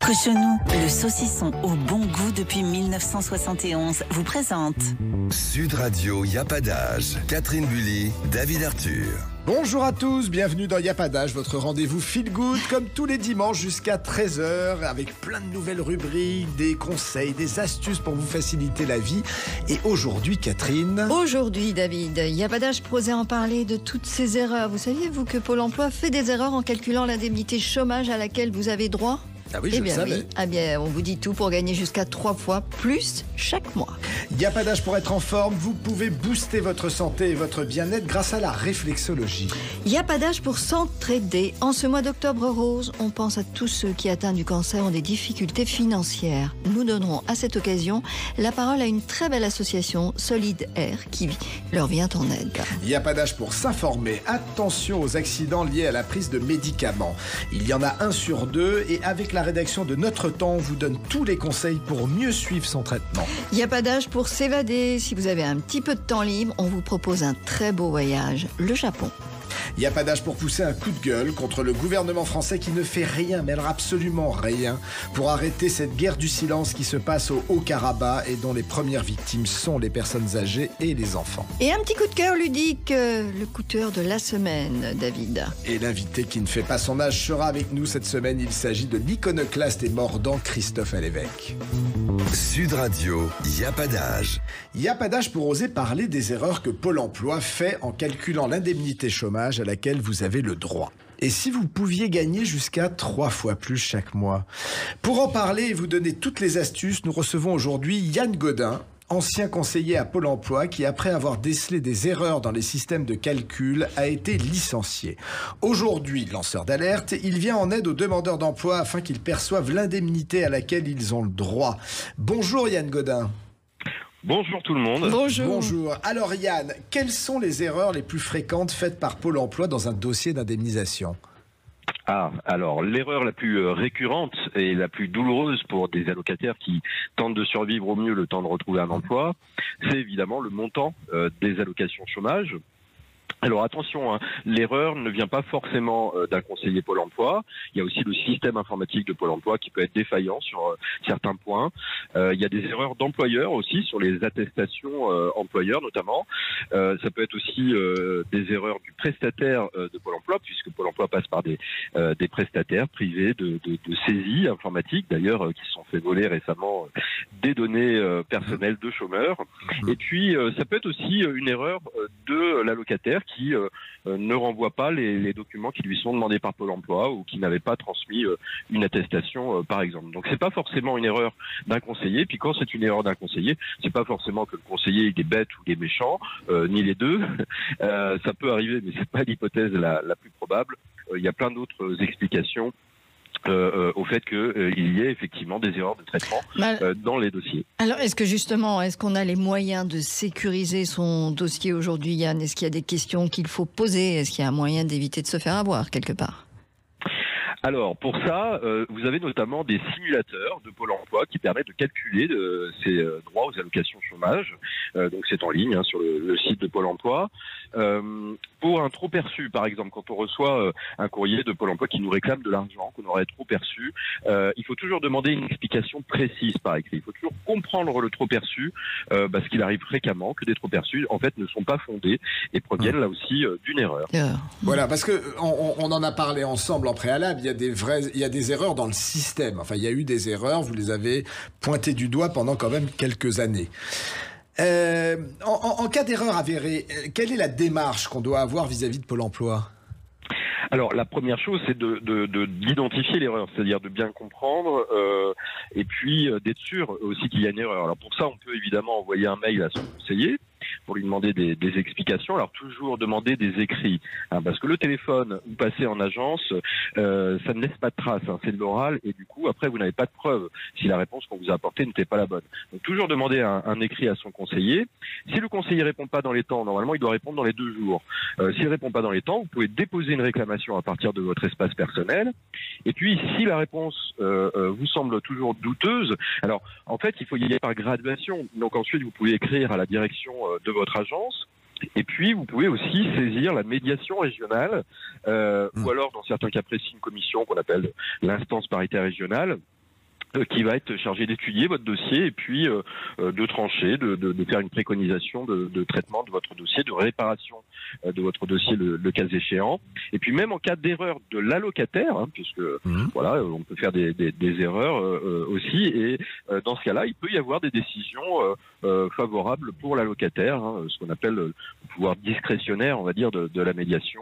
Cochonou, le saucisson au bon goût depuis 1971, vous présente Sud Radio, y a pas d'âge. Catherine Bully, David Arthur. Bonjour à tous, bienvenue dans Y a pas d'âge, votre rendez-vous feel good comme tous les dimanches jusqu'à 13h avec plein de nouvelles rubriques, des conseils, des astuces pour vous faciliter la vie. Et aujourd'hui, Catherine... Aujourd'hui, David, Y a pas d'âge pour oser en parler de toutes ces erreurs. Vous saviez, vous, que Pôle emploi fait des erreurs en calculant l'indemnité chômage à laquelle vous avez droit ? Ah oui, je le savais. Oui. Ah bien, on vous dit tout pour gagner jusqu'à 3 fois plus chaque mois. Il n'y a pas d'âge pour être en forme. Vous pouvez booster votre santé et votre bien-être grâce à la réflexologie. Il n'y a pas d'âge pour s'entraider. En ce mois d'octobre rose, on pense à tous ceux qui atteints du cancer ont des difficultés financières. Nous donnerons à cette occasion la parole à une très belle association, Solid Air, qui leur vient en aide. Il n'y a pas d'âge pour s'informer. Attention aux accidents liés à la prise de médicaments. Il y en a 1 sur 2 et avec la rédaction de Notre Temps, on vous donne tous les conseils pour mieux suivre son traitement. Il n'y a pas d'âge pour s'évader. Si vous avez un petit peu de temps libre, on vous propose un très beau voyage, le Japon. Il n'y a pas d'âge pour pousser un coup de gueule contre le gouvernement français qui ne fait rien, mais alors absolument rien, pour arrêter cette guerre du silence qui se passe au Haut-Karabakh et dont les premières victimes sont les personnes âgées et les enfants. Et un petit coup de cœur ludique, le coup de cœur de la semaine, David. Et l'invité qui ne fait pas son âge sera avec nous cette semaine. Il s'agit de l'iconoclaste et mordant Christophe Alévèque. Sud Radio, y a pas d'âge. Il n'y a pas d'âge pour oser parler des erreurs que Pôle emploi fait en calculant l'indemnité chômage à laquelle vous avez le droit. Et si vous pouviez gagner jusqu'à 3 fois plus chaque mois? Pour en parler et vous donner toutes les astuces, nous recevons aujourd'hui Yann Godin, ancien conseiller à Pôle emploi qui, après avoir décelé des erreurs dans les systèmes de calcul, a été licencié. Aujourd'hui, lanceur d'alerte, il vient en aide aux demandeurs d'emploi afin qu'ils perçoivent l'indemnité à laquelle ils ont le droit. Bonjour Yann Godin. Bonjour tout le monde. Bonjour. Alors Yann, quelles sont les erreurs les plus fréquentes faites par Pôle emploi dans un dossier d'indemnisation ? Alors l'erreur la plus récurrente et la plus douloureuse pour des allocataires qui tentent de survivre au mieux le temps de retrouver un emploi, c'est évidemment le montant des allocations chômage. Alors attention, l'erreur ne vient pas forcément d'un conseiller Pôle emploi. Il y a aussi le système informatique de Pôle emploi qui peut être défaillant sur certains points. Il y a des erreurs d'employeurs aussi sur les attestations employeurs notamment. Ça peut être aussi des erreurs du prestataire de Pôle emploi, puisque Pôle emploi passe par des prestataires privés de saisie informatique, d'ailleurs qui se sont fait voler récemment des données personnelles de chômeurs. Et puis ça peut être aussi une erreur de l'allocataire qui ne renvoie pas les documents qui lui sont demandés par Pôle emploi ou qui n'avait pas transmis une attestation par exemple. Donc c'est pas forcément une erreur d'un conseiller, puis quand c'est une erreur d'un conseiller, c'est pas forcément que le conseiller est bête ou est méchant, ni les deux. Ça peut arriver, mais c'est pas l'hypothèse la plus probable. Il y a plein d'autres explications au fait qu'il y ait effectivement des erreurs de traitement dans les dossiers. Alors, est-ce qu'on a les moyens de sécuriser son dossier aujourd'hui, Yann? Est-ce qu'il y a des questions qu'il faut poser? Est-ce qu'il y a un moyen d'éviter de se faire avoir quelque part? Alors, pour ça, vous avez notamment des simulateurs de Pôle emploi qui permettent de calculer ces droits aux allocations chômage. Donc, c'est en ligne sur le site de Pôle emploi. Pour un trop perçu, par exemple, quand on reçoit un courrier de Pôle emploi qui nous réclame de l'argent qu'on aurait trop perçu, il faut toujours demander une explication précise par écrit. Il faut toujours comprendre le trop perçu, parce qu'il arrive fréquemment que des trop perçus, en fait, ne sont pas fondés et proviennent là aussi d'une erreur. Voilà, parce que on en a parlé ensemble en préalable. Il y a des erreurs dans le système. Enfin, il y a eu des erreurs. Vous les avez pointées du doigt pendant quand même quelques années. En cas d'erreur avérée, quelle est la démarche qu'on doit avoir vis-à-vis de Pôle emploi ? Alors la première chose, c'est d'identifier l'erreur, c'est-à-dire de bien comprendre et puis d'être sûr aussi qu'il y a une erreur. Alors pour ça, on peut évidemment envoyer un mail à son conseiller pour lui demander des explications. Alors toujours demander des écrits, parce que le téléphone ou passer en agence, ça ne laisse pas de traces, c'est de l'oral et du coup après vous n'avez pas de preuve si la réponse qu'on vous a apportée n'était pas la bonne. Donc toujours demander un écrit à son conseiller. Si le conseiller répond pas dans les temps, normalement il doit répondre dans les 2 jours. S'il répond pas dans les temps, vous pouvez déposer une réclamation à partir de votre espace personnel. Et puis si la réponse vous semble toujours douteuse, alors en fait il faut y aller par graduation. Donc ensuite vous pouvez écrire à la direction de votre agence. Et puis, vous pouvez aussi saisir la médiation régionale, ou alors, dans certains cas précis, une commission qu'on appelle l'instance paritaire régionale, qui va être chargé d'étudier votre dossier et puis de trancher, de faire une préconisation de traitement de votre dossier, de réparation de votre dossier le cas échéant. Et puis même en cas d'erreur de l'allocataire, puisque voilà, on peut faire des erreurs aussi, et dans ce cas-là, il peut y avoir des décisions favorables pour l'allocataire, ce qu'on appelle le pouvoir discrétionnaire, on va dire, de la médiation,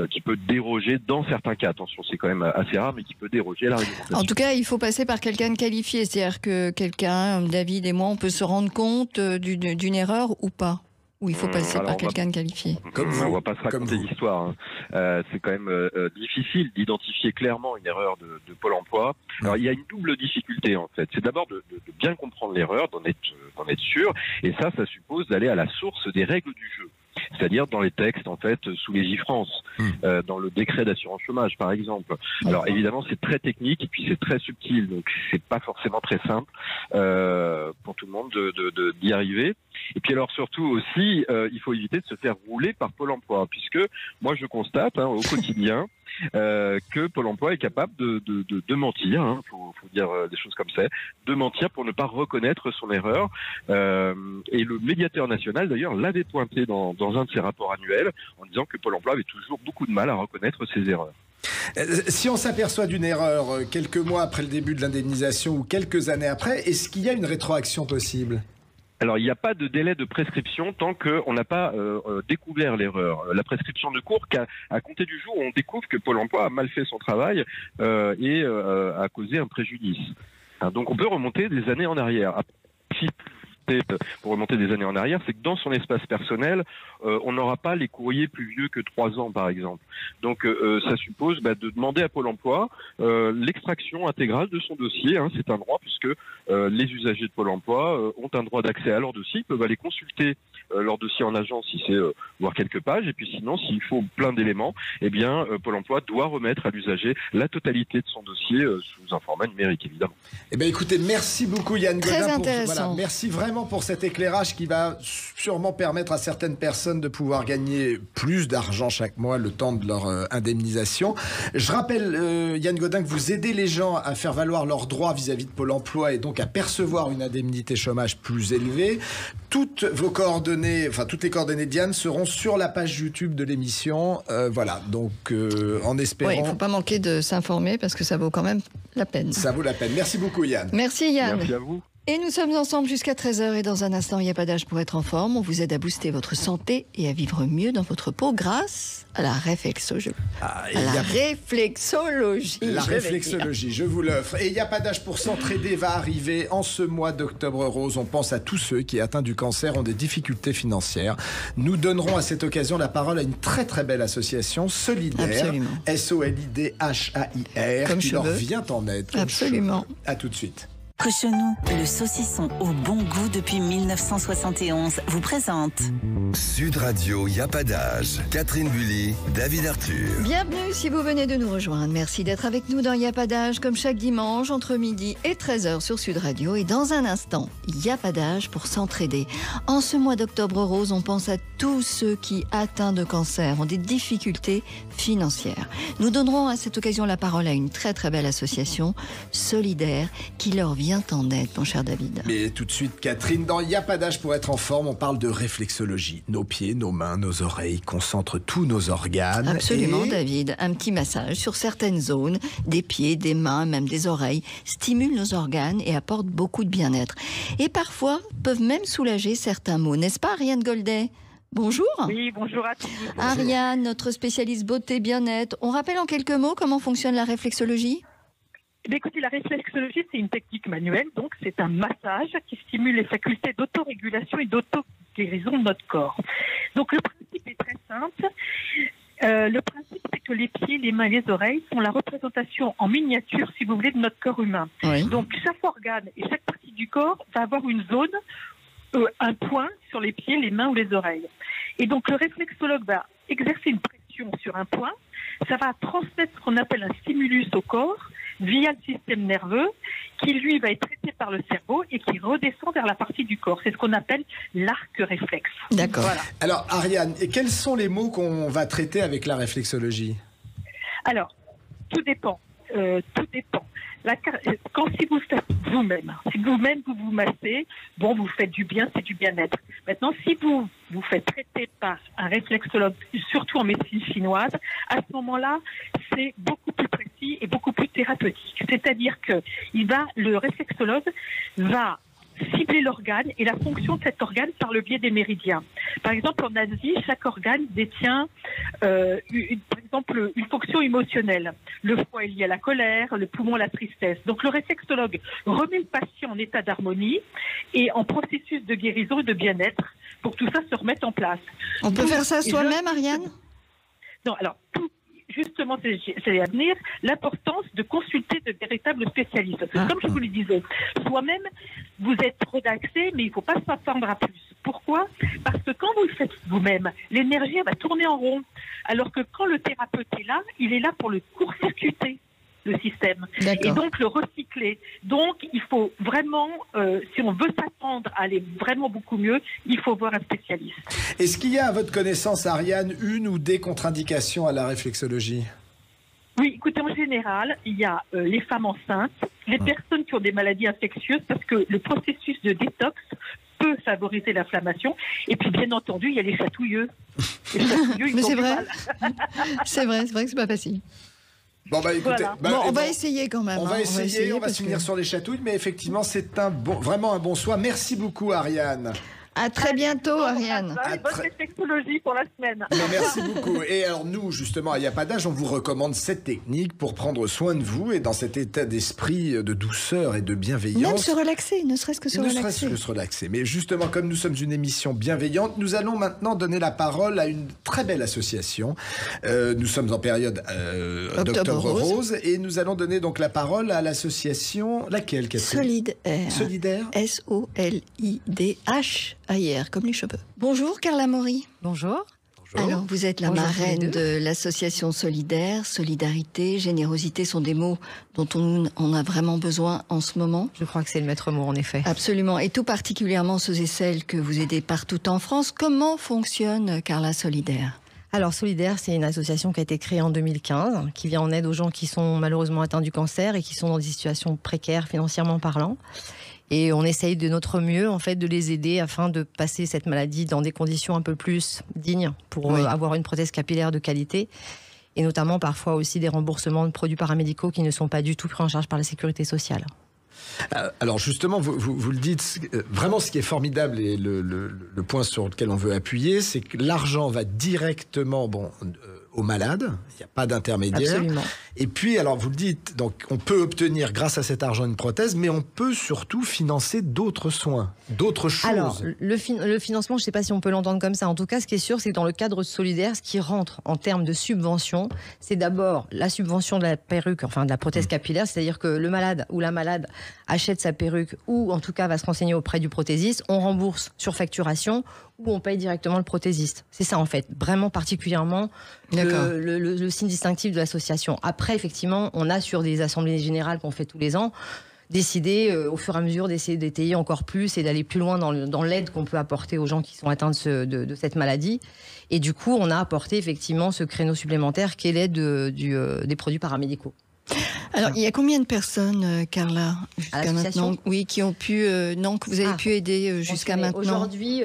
qui peut déroger dans certains cas. Attention, c'est quand même assez rare, mais qui peut déroger à la réglementation. En tout cas, il faut passer par quelqu'un qualifié, c'est-à-dire que quelqu'un, David et moi, on peut se rendre compte d'une erreur ou pas, ou il faut passer par quelqu'un de qualifié. On ne va pas se raconter l'histoire. C'est quand même difficile d'identifier clairement une erreur de Pôle emploi. Alors il y a une double difficulté en fait. C'est d'abord de bien comprendre l'erreur, d'en être sûr, et ça suppose d'aller à la source des règles du jeu. C'est-à-dire dans les textes, en fait, sous Légifrance, dans le décret d'assurance chômage, par exemple. Alors évidemment, c'est très technique et puis c'est très subtil, donc c'est pas forcément très simple pour tout le monde d'y arriver. Et puis alors surtout aussi, il faut éviter de se faire rouler par Pôle emploi, puisque moi je constate au quotidien que Pôle emploi est capable de mentir, faut dire des choses comme ça, de mentir pour ne pas reconnaître son erreur. Et le médiateur national d'ailleurs l'avait pointé dans un de ses rapports annuels en disant que Pôle emploi avait toujours beaucoup de mal à reconnaître ses erreurs. Si on s'aperçoit d'une erreur quelques mois après le début de l'indemnisation ou quelques années après, est-ce qu'il y a une rétroaction possible ? Alors, il n'y a pas de délai de prescription tant qu'on n'a pas découvert l'erreur. La prescription ne court qu'à compter du jour où on découvre que Pôle emploi a mal fait son travail et a causé un préjudice. Donc, on peut remonter des années en arrière. Pour remonter des années en arrière, c'est que dans son espace personnel, on n'aura pas les courriers plus vieux que 3 ans, par exemple. Donc, ça suppose de demander à Pôle emploi l'extraction intégrale de son dossier. C'est un droit puisque les usagers de Pôle emploi ont un droit d'accès à leur dossier. Ils peuvent aller consulter leur dossier en agence si c'est voir quelques pages. Et puis sinon, s'il faut plein d'éléments, eh bien, Pôle emploi doit remettre à l'usager la totalité de son dossier sous un format numérique, évidemment. Eh bien, écoutez, merci beaucoup Yann Godin. Très intéressant. Merci vraiment pour cet éclairage qui va sûrement permettre à certaines personnes de pouvoir gagner plus d'argent chaque mois le temps de leur indemnisation. Je rappelle, Yann Godin, que vous aidez les gens à faire valoir leurs droits vis-à-vis de Pôle emploi et donc à percevoir une indemnité chômage plus élevée. Toutes vos coordonnées, enfin toutes les coordonnées de Diane seront sur la page YouTube de l'émission. Voilà, donc en espérant... Oui, il ne faut pas manquer de s'informer parce que ça vaut quand même la peine. Ça vaut la peine. Merci beaucoup Yann. Merci Yann. Merci à vous. Et nous sommes ensemble jusqu'à 13h et dans un instant, il n'y a pas d'âge pour être en forme. On vous aide à booster votre santé et à vivre mieux dans votre peau grâce à la réflexologie. La réflexologie, je vous l'offre. Et il n'y a pas d'âge pour s'entraider va arriver en ce mois d'octobre rose. On pense à tous ceux qui, atteints du cancer, ont des difficultés financières. Nous donnerons à cette occasion la parole à une très très belle association solidaire. Absolument. SOLIDHAIR Comme qui cheveux. leur vient en aide. Absolument. À tout de suite. Cochonou, le saucisson au bon goût depuis 1971, vous présente Sud Radio, y a pas d'âge. Catherine Bully, David Arthur. Bienvenue si vous venez de nous rejoindre. Merci d'être avec nous dans Y a pas d'âge, comme chaque dimanche, entre midi et 13h sur Sud Radio. Et dans un instant, Y a pas d'âge pour s'entraider. En ce mois d'octobre rose, on pense à tous ceux qui, atteints de cancer, ont des difficultés financières. Nous donnerons à cette occasion la parole à une très très belle association solidaire qui leur vient en aide, mon cher David. Mais tout de suite, Catherine, dans Y a pas d'âge pour être en forme, on parle de réflexologie. Nos pieds, nos mains, nos oreilles concentrent tous nos organes. Absolument, David. Un petit massage sur certaines zones, des pieds, des mains, même des oreilles, stimule nos organes et apporte beaucoup de bien-être. Et parfois, peuvent même soulager certains maux. N'est-ce pas, Ariane Goldet ? Bonjour. Oui, bonjour à tous. Ariane, notre spécialiste beauté bien-être. On rappelle en quelques mots comment fonctionne la réflexologie ? Écoutez, la réflexologie, c'est une technique manuelle, donc c'est un massage qui stimule les facultés d'autorégulation et d'auto-guérison de notre corps. Donc le principe est très simple. Le principe, c'est que les pieds, les mains et les oreilles sont la représentation en miniature, si vous voulez, de notre corps humain. Oui. Donc chaque organe et chaque partie du corps va avoir une zone, un point sur les pieds, les mains ou les oreilles. Et donc le réflexologue va exercer une pression sur un point. Ça va transmettre ce qu'on appelle un stimulus au corps via le système nerveux qui, lui, va être traité par le cerveau et qui redescend vers la partie du corps. C'est ce qu'on appelle l'arc réflexe. D'accord. Voilà. Alors, Ariane, et quels sont les mots qu'on va traiter avec la réflexologie ? Alors, tout dépend. Tout dépend. Si vous vous-même. Si vous-même vous vous massez, bon, vous faites du bien, c'est du bien-être. Maintenant, si vous vous faites traiter par un réflexologue, surtout en médecine chinoise, à ce moment-là, c'est beaucoup plus précis et beaucoup plus thérapeutique. C'est-à-dire que le réflexologue va cibler l'organe et la fonction de cet organe par le biais des méridiens. Par exemple, en Asie, chaque organe détient par exemple une fonction émotionnelle. Le foie est lié à la colère, le poumon à la tristesse. Donc le réflexologue remet le patient en état d'harmonie et en processus de guérison et de bien-être pour que tout ça se remette en place. On peut faire ça soi-même, Ariane ? Non, alors justement, c'est à venir, l'importance de consulter de véritables spécialistes. Comme je vous le disais, soi-même, vous êtes relaxé, mais il ne faut pas s'attendre à plus. Pourquoi ? Parce que quand vous le faites vous-même, l'énergie va tourner en rond. Alors que quand le thérapeute est là, il est là pour le court-circuiter, le système, et donc le recycler. Donc, il faut vraiment, si on veut s'attendre à aller vraiment beaucoup mieux, il faut voir un spécialiste. Est-ce qu'il y a, à votre connaissance, Ariane, une ou des contre-indications à la réflexologie ? Oui, écoutez, en général, il y a les femmes enceintes, les personnes qui ont des maladies infectieuses, parce que le processus de détox peut favoriser l'inflammation. Et puis, bien entendu, il y a les chatouilleux. Les chatouilleux, ils Mais ont c'est du vrai. mal. C'est vrai que c'est pas facile. Bon, bah écoutez, Voilà. On va essayer quand même. On va essayer, on va se finir sur les chatouilles, mais effectivement, c'est vraiment un bon soin. Merci beaucoup, Ariane. À très bientôt, Ariane. Bonne réflexologie pour la semaine. Mais merci beaucoup. Et alors nous, justement, à Y a pas d'âge, on vous recommande cette technique pour prendre soin de vous et dans cet état d'esprit de douceur et de bienveillance. Même se relaxer, ne serait-ce que se relaxer. Ne serait-ce que se relaxer. Mais justement, comme nous sommes une émission bienveillante, nous allons maintenant donner la parole à une très belle association. Nous sommes en période d'Octobre Rose et nous allons donner donc la parole à l'association, laquelle, Catherine ? Solidaire. Solidaire. SOLIDH. AIR, comme les cheveux. Bonjour Carla Maury. Bonjour. Alors, vous êtes la marraine de l'association Solidaire. Solidarité, générosité sont des mots dont on a vraiment besoin en ce moment. Je crois que c'est le maître mot, en effet. Absolument. Et tout particulièrement ceux et celles que vous aidez partout en France. Comment fonctionne Carla Solidaire ? Alors, Solidaire, c'est une association qui a été créée en 2015, qui vient en aide aux gens qui sont malheureusement atteints du cancer et qui sont dans des situations précaires financièrement parlant. Et on essaye de notre mieux, en fait, de les aider afin de passer cette maladie dans des conditions un peu plus dignes pour avoir une prothèse capillaire de qualité. Et notamment, parfois aussi, des remboursements de produits paramédicaux qui ne sont pas du tout pris en charge par la sécurité sociale. Alors justement, vous le dites, vraiment ce qui est formidable et le point sur lequel on veut appuyer, c'est que l'argent va directement aux malades, il n'y a pas d'intermédiaire. Absolument. Et puis, alors vous le dites, donc on peut obtenir grâce à cet argent une prothèse, mais on peut surtout financer d'autres soins, d'autres choses. Alors, le financement, je ne sais pas si on peut l'entendre comme ça. En tout cas, ce qui est sûr, c'est que dans le cadre solidaire, ce qui rentre en termes de subvention, c'est d'abord la subvention de la perruque, enfin de la prothèse capillaire, c'est-à-dire que le malade ou la malade achète sa perruque ou en tout cas va se renseigner auprès du prothésiste, on rembourse sur facturation ou on paye directement le prothésiste. C'est ça en fait, vraiment particulièrement le signe distinctif de l'association. Après, effectivement, on a sur des assemblées générales qu'on fait tous les ans, décidé au fur et à mesure d'essayer d'étayer encore plus et d'aller plus loin dans l'aide qu'on peut apporter aux gens qui sont atteints de cette maladie. Et du coup, on a apporté effectivement ce créneau supplémentaire qui est l'aide des produits paramédicaux. Alors, il y a combien de personnes, Carla, jusqu'à maintenant, qui ont pu, que vous avez pu aider jusqu'à maintenant ? Aujourd'hui,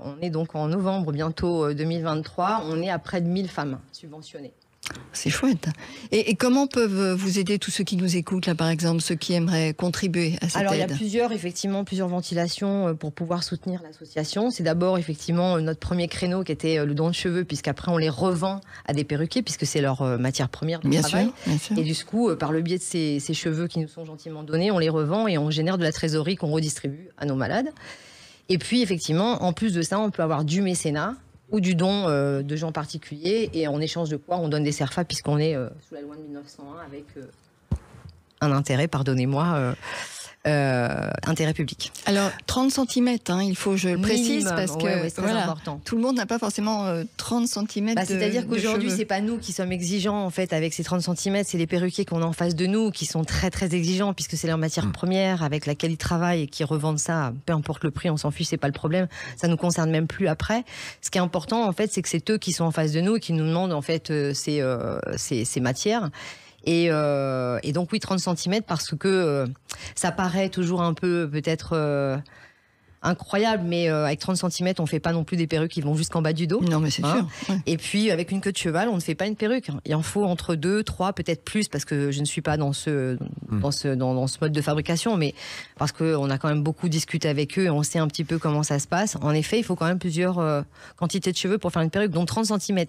on est donc en novembre, bientôt 2023, on est à près de 1000 femmes subventionnées. C'est chouette. Et comment peuvent vous aider tous ceux qui nous écoutent, là, par exemple, ceux qui aimeraient contribuer à cette aide ? Alors, il y a plusieurs ventilations pour pouvoir soutenir l'association. C'est d'abord, effectivement, notre premier créneau qui était le don de cheveux, puisqu'après, on les revend à des perruquiers, puisque c'est leur matière première de travail. Bien sûr. Et du coup, par le biais de ces cheveux qui nous sont gentiment donnés, on les revend et on génère de la trésorerie qu'on redistribue à nos malades. Et puis, effectivement, en plus de ça, on peut avoir du mécénat ou du don de gens particuliers, et en échange de quoi on donne des CERFA, puisqu'on est sous la loi de 1901 avec un intérêt, intérêt public. Alors, 30 cm, il faut, je le précise, parce que c'est très important. Tout le monde n'a pas forcément 30 cm c'est-à-dire qu'aujourd'hui, c'est pas nous qui sommes exigeants en fait avec ces 30 cm, c'est les perruquiers qu'on a en face de nous qui sont très très exigeants, puisque c'est leur matière première avec laquelle ils travaillent et qui revendent ça, peu importe le prix, on s'en fiche, c'est pas le problème, ça nous concerne même plus après. Ce qui est important en fait, c'est que c'est eux qui sont en face de nous et qui nous demandent en fait ces matières. Et donc oui, 30 cm parce que ça paraît toujours un peu peut-être incroyable, mais avec 30 cm, on ne fait pas non plus des perruques qui vont jusqu'en bas du dos. Non, mais c'est sûr. Ouais. Et puis, avec une queue de cheval, on ne fait pas une perruque. Il en faut entre 2, 3, peut-être plus, parce que je ne suis pas dans ce mode de fabrication, mais parce qu'on a quand même beaucoup discuté avec eux et on sait un petit peu comment ça se passe. En effet, il faut quand même plusieurs quantités de cheveux pour faire une perruque, donc 30 cm.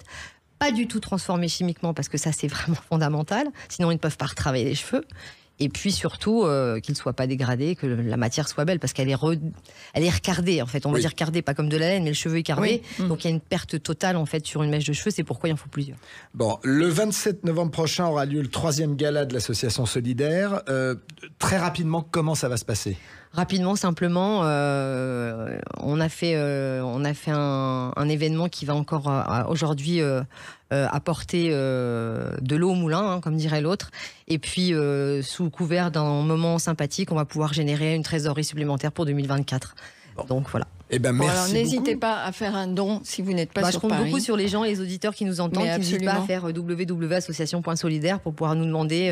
Pas du tout transformés chimiquement, parce que ça, c'est vraiment fondamental. Sinon, ils ne peuvent pas retravailler les cheveux. Et puis surtout qu'il ne soit pas dégradé, que la matière soit belle, parce qu'elle est recardée en fait. On va dire cardée, pas comme de la laine, mais le cheveu est cardé. Oui. Donc il y a une perte totale en fait sur une mèche de cheveux. C'est pourquoi il en faut plusieurs. Bon, le 27 novembre prochain aura lieu le 3e gala de l'association Solidaire. Très rapidement, comment ça va se passer ? Rapidement, simplement, on a fait un événement qui va encore aujourd'hui apporter de l'eau au moulin, comme dirait l'autre. Et puis, sous couvert d'un moment sympathique, on va pouvoir générer une trésorerie supplémentaire pour 2024. Bon. Donc voilà. Eh ben, merci alors n'hésitez pas à faire un don si vous n'êtes pas sur Paris. Je compte beaucoup sur les gens et les auditeurs qui nous entendent, qui n'hésitent pas à faire www.association.solidaire pour pouvoir nous demander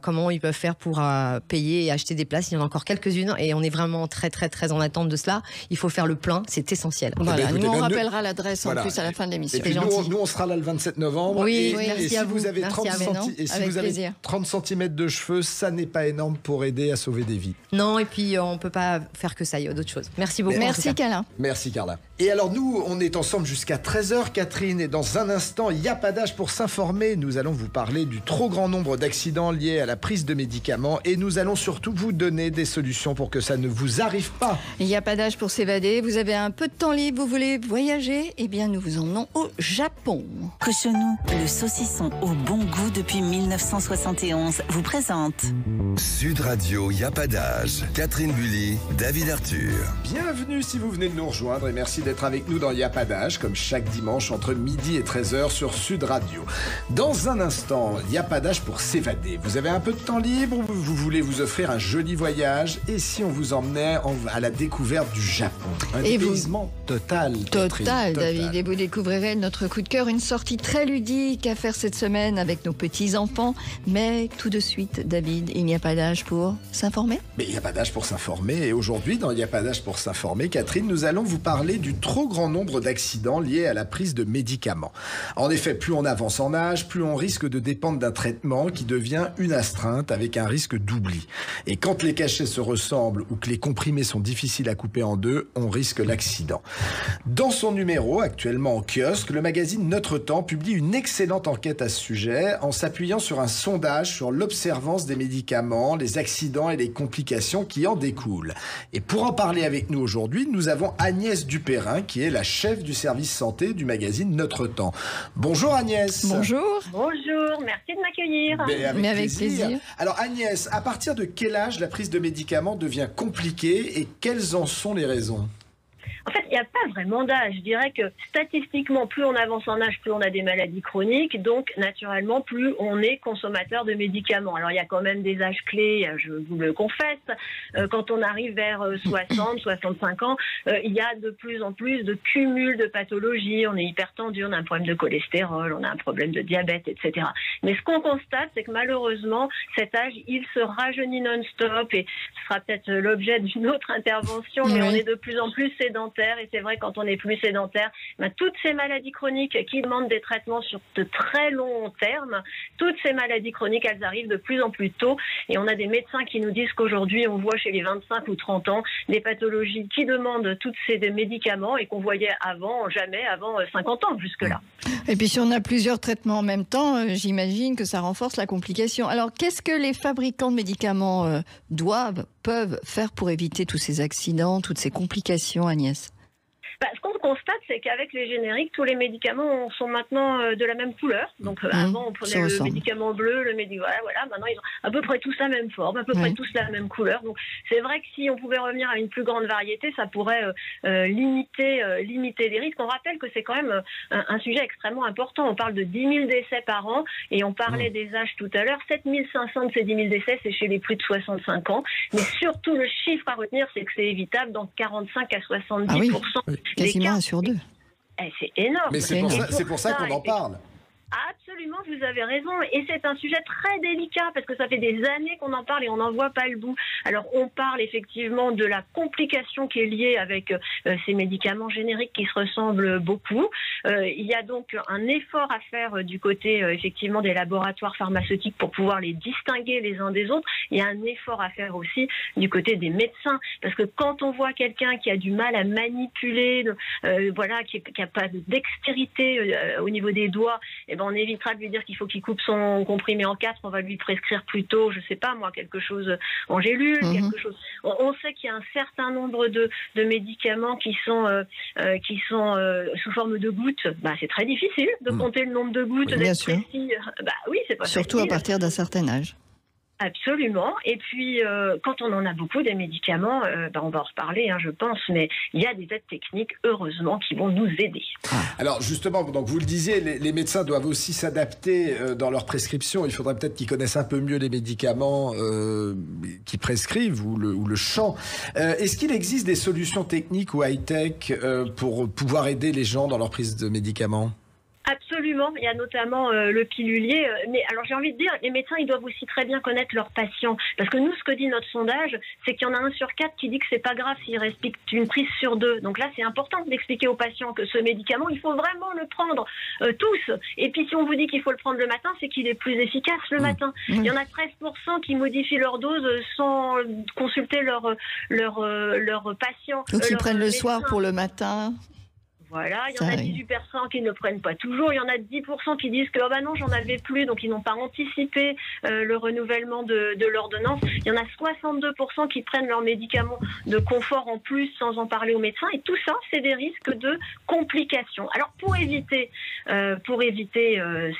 comment ils peuvent faire pour payer et acheter des places. Il y en a encore quelques-unes et on est vraiment très très très en attente de cela. Il faut faire le plein, c'est essentiel. Voilà, nous on rappellera l'adresse en plus à la fin de l'émission. Et puis nous on sera là le 27 novembre. Oui, et si vous avez 30 cm de cheveux, ça n'est pas énorme pour aider à sauver des vies. Non, et puis on ne peut pas faire que ça, il y a d'autres choses. Merci beaucoup. Merci Carla. Merci Carla. Et alors nous, on est ensemble jusqu'à 13h, Catherine, et dans un instant, il n'y a pas d'âge pour s'informer. Nous allons vous parler du trop grand nombre d'accidents liés à la prise de médicaments et nous allons surtout vous donner des solutions pour que ça ne vous arrive pas. Il n'y a pas d'âge pour s'évader. Vous avez un peu de temps libre, vous voulez voyager ? Eh bien, nous vous emmenons au Japon. Cochonou, le saucisson au bon goût depuis 1971, vous présente Sud Radio, il n'y a pas d'âge. Catherine Bully, David Arthur. Bienvenue si vous venez de nous rejoindre et merci d'être avec nous dans Il n'y a pas d'âge, comme chaque dimanche entre midi et 13h sur Sud Radio. Dans un instant, il n'y a pas d'âge pour s'évader. Vous avez un peu de temps libre, vous voulez vous offrir un joli voyage, et si on vous emmenait à la découverte du Japon ? Un dépaysement total. Total, David. Et vous découvrirez notre coup de cœur, une sortie très ludique à faire cette semaine avec nos petits-enfants. Mais tout de suite, David, il n'y a pas d'âge pour s'informer ? Mais il n'y a pas d'âge pour s'informer. Et aujourd'hui, dans Il n'y a pas d'âge pour s'informer, Catherine, nous allons vous parler du trop grand nombre d'accidents liés à la prise de médicaments. En effet, plus on avance en âge, plus on risque de dépendre d'un traitement qui devient une astreinte avec un risque d'oubli. Et quand les cachets se ressemblent ou que les comprimés sont difficiles à couper en deux, on risque l'accident. Dans son numéro, actuellement en kiosque, le magazine Notre Temps publie une excellente enquête à ce sujet en s'appuyant sur un sondage sur l'observance des médicaments, les accidents et les complications qui en découlent. Et pour en parler avec nous aujourd'hui, nous avons Agnès Dupérin, qui est la chef du service santé du magazine Notre Temps. Bonjour Agnès. Bonjour. Bonjour, merci de m'accueillir. Mais avec plaisir. Alors Agnès, à partir de quel âge la prise de médicaments devient compliquée et quelles en sont les raisons ? En fait, il n'y a pas vraiment d'âge. Je dirais que statistiquement, plus on avance en âge, plus on a des maladies chroniques. Donc, naturellement, plus on est consommateur de médicaments. Alors, il y a quand même des âges clés, je vous le confesse. Quand on arrive vers 60, 65 ans, il y a de plus en plus de cumul de pathologies. On est hypertendu, on a un problème de cholestérol, on a un problème de diabète, etc. Mais ce qu'on constate, c'est que malheureusement, cet âge, il se rajeunit non-stop. Et ce sera peut-être l'objet d'une autre intervention, mais on est de plus en plus sédentaire. Et c'est vrai, quand on est plus sédentaire, toutes ces maladies chroniques qui demandent des traitements sur de très longs termes, toutes ces maladies chroniques, elles arrivent de plus en plus tôt. Et on a des médecins qui nous disent qu'aujourd'hui, on voit chez les 25 ou 30 ans des pathologies qui demandent tous ces médicaments et qu'on voyait jamais avant 50 ans jusque-là. Et puis si on a plusieurs traitements en même temps, j'imagine que ça renforce la complication. Alors qu'est-ce que les fabricants de médicaments peuvent faire pour éviter tous ces accidents, toutes ces complications, Agnès ? Ce qu'on constate, c'est qu'avec les génériques, tous les médicaments sont maintenant de la même couleur. Donc avant, on prenait le médicament bleu, le médicament... Voilà, maintenant, ils ont à peu près tous la même forme, à peu près tous la même couleur. Donc c'est vrai que si on pouvait revenir à une plus grande variété, ça pourrait limiter les risques. On rappelle que c'est quand même un sujet extrêmement important. On parle de 10 000 décès par an et on parlait des âges tout à l'heure. 7 500 de ces 10 000 décès, c'est chez les plus de 65 ans. Mais surtout, le chiffre à retenir, c'est que c'est évitable dans 45 à 70%. Quasiment un sur deux. C'est énorme. Mais c'est pour ça qu'on en parle. Absolument, vous avez raison. Et c'est un sujet très délicat parce que ça fait des années qu'on en parle et on n'en voit pas le bout. Alors, on parle effectivement de la complication qui est liée avec ces médicaments génériques qui se ressemblent beaucoup. Il y a donc un effort à faire du côté, effectivement, des laboratoires pharmaceutiques pour pouvoir les distinguer les uns des autres. Il y a un effort à faire aussi du côté des médecins parce que quand on voit quelqu'un qui a du mal à manipuler, qui n'a pas de dextérité au niveau des doigts, eh ben on évitera de lui dire qu'il faut qu'il coupe son comprimé en 4, on va lui prescrire plutôt, je sais pas moi, quelque chose en gélule, quelque chose. On sait qu'il y a un certain nombre de médicaments qui sont sous forme de gouttes. Bah, c'est très difficile de compter le nombre de gouttes, d'être précis. Bah oui, c'est pas surtout facile. À partir d'un certain âge. Absolument. Et puis, quand on en a beaucoup des médicaments, on va en reparler, je pense, mais il y a des aides techniques, heureusement, qui vont nous aider. Alors, justement, donc vous le disiez, les médecins doivent aussi s'adapter dans leur prescription. Il faudrait peut-être qu'ils connaissent un peu mieux les médicaments qu'ils prescrivent ou le champ. Est-ce qu'il existe des solutions techniques ou high-tech pour pouvoir aider les gens dans leur prise de médicaments ? Absolument, il y a notamment le pilulier. Mais alors j'ai envie de dire, les médecins, ils doivent aussi très bien connaître leurs patients. Parce que nous, ce que dit notre sondage, c'est qu'il y en a 1 sur 4 qui dit que c'est pas grave s'il respecte une prise sur 2. Donc là, c'est important d'expliquer aux patients que ce médicament, il faut vraiment le prendre tous. Et puis si on vous dit qu'il faut le prendre le matin, c'est qu'il est plus efficace le matin. Il y en a 13% qui modifient leur dose sans consulter leur patient. Donc ils prennent le soir pour le matin. Voilà, il y en a 18% qui ne le prennent pas toujours. Il y en a 10% qui disent que non, j'en avais plus, donc ils n'ont pas anticipé le renouvellement de l'ordonnance. Il y en a 62% qui prennent leurs médicaments de confort en plus sans en parler au médecin. Et tout ça, c'est des risques de complications. Alors pour éviter